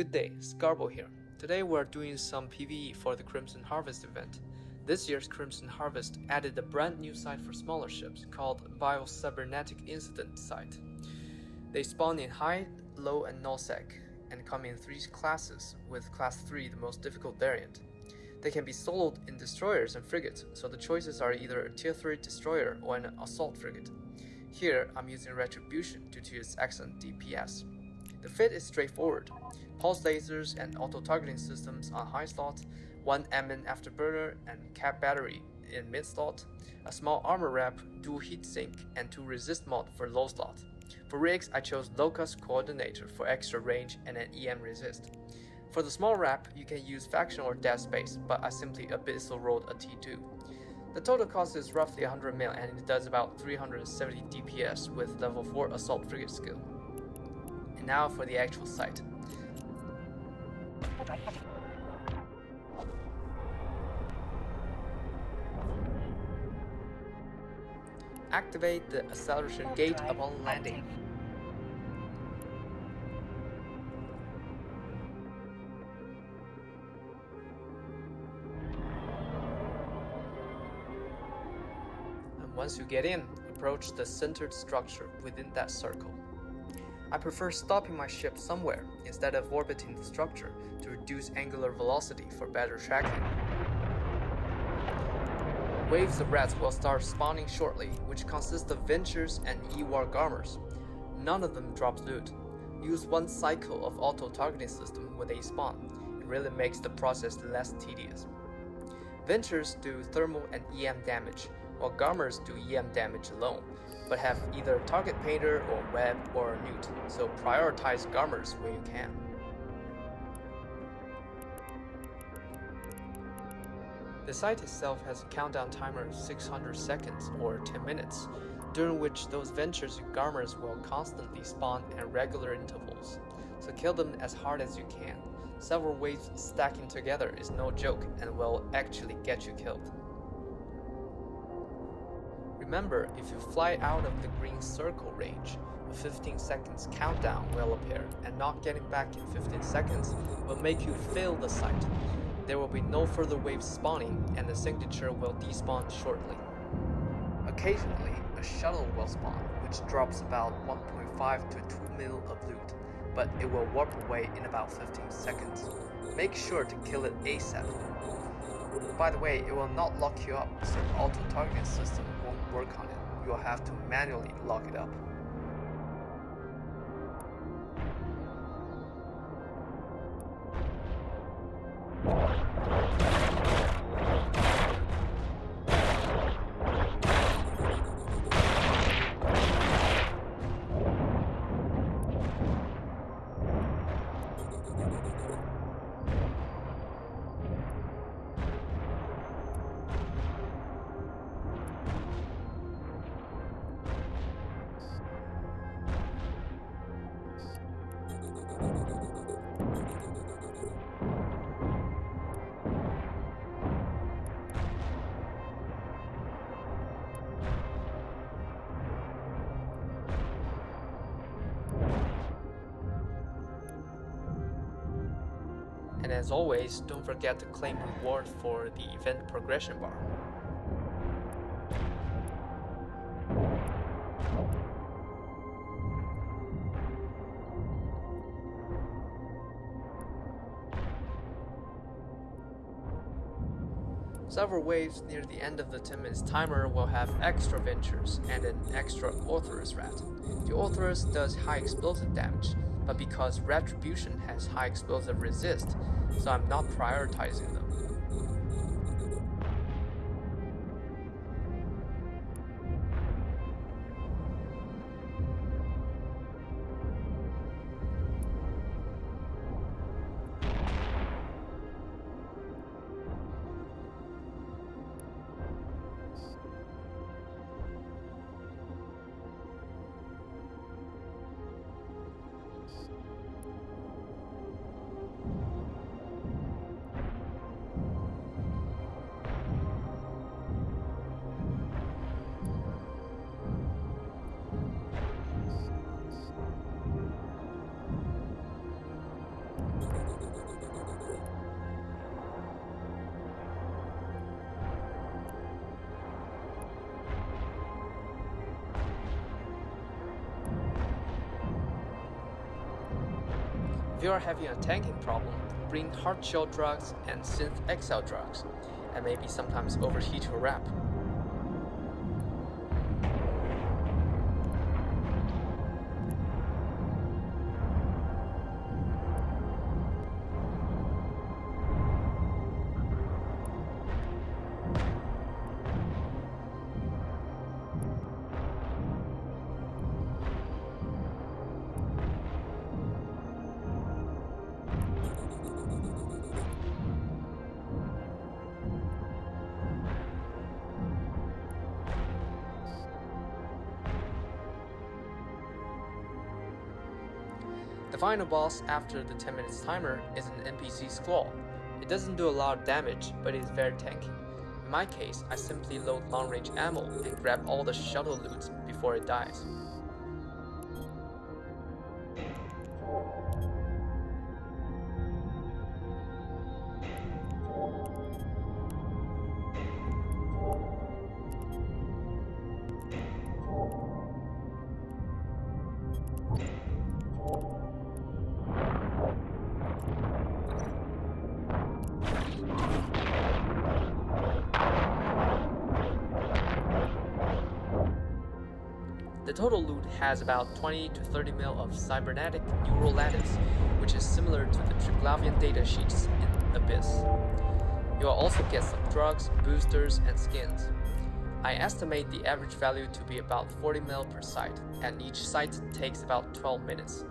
Good day, Scarbo here. Today we're doing some PvE for the Crimson Harvest event. This year's Crimson Harvest added a brand new site for smaller ships called Biocybernetic Incident Site. They spawn in high, low and nullsec, and come in 3 classes, with class 3 the most difficult variant. They can be soloed in destroyers and frigates, so the choices are either a tier 3 destroyer or an assault frigate. Here I'm using Retribution due to its excellent DPS. The fit is straightforward. Pulse lasers and auto-targeting systems on high slot, 1 MN afterburner and cap battery in mid slot, a small armor wrap, dual heatsink, and 2 resist mod for low slot. For rigs, I chose Locus coordinator for extra range and an EM resist. For the small wrap, you can use faction or dead space, but I simply abyssal rolled a T2. The total cost is roughly 100 mil and it does about 370 DPS with level 4 assault frigate skill. And now for the actual site. Activate the acceleration gate upon landing. And once you get in, approach the centered structure within that circle. I prefer stopping my ship somewhere instead of orbiting the structure to reduce angular velocity for better tracking. Waves of rats will start spawning shortly, which consist of Ventures and EWAR Garmers. None of them drops loot. Use 1 cycle of auto-targeting system when they spawn. It really makes the process less tedious. Ventures do thermal and EM damage, while Garmers do EM damage alone, but have either target painter or web or newt, so prioritize Garmers when you can. The site itself has a countdown timer of 600 seconds or 10 minutes, during which those Ventures and Garmers will constantly spawn at regular intervals, so kill them as hard as you can. Several waves stacking together is no joke and will actually get you killed. Remember, if you fly out of the green circle range, a 15 seconds countdown will appear, and not getting back in 15 seconds will make you fail the site. There will be no further waves spawning, and the signature will despawn shortly. Occasionally, a shuttle will spawn, which drops about 1.5 to 2 mil of loot, but it will warp away in about 15 seconds. Make sure to kill it ASAP. By the way, it will not lock you up, so auto-targeting system won't work on it. You'll have to manually lock it up. And as always, don't forget to claim reward for the event progression bar. Several waves near the end of the 10 minutes timer will have extra Ventures and an extra Orthrus rat. The Orthrus does high explosive damage, but because Retribution has high explosive resist, so I'm not prioritizing them. If you are having a tanking problem, bring hard shell drugs and synth exile drugs, and maybe sometimes overheat your wrap. The final boss after the 10 minutes timer is an NPC Squall. It doesn't do a lot of damage, but it is very tanky. In my case, I simply load long range ammo and grab all the shuttle loot before it dies. The total loot has about 20 to 30 mil of cybernetic neural lattice, which is similar to the Triglavian data sheets in Abyss. You will also get some drugs, boosters, and skins. I estimate the average value to be about 40 mil per site, and each site takes about 12 minutes.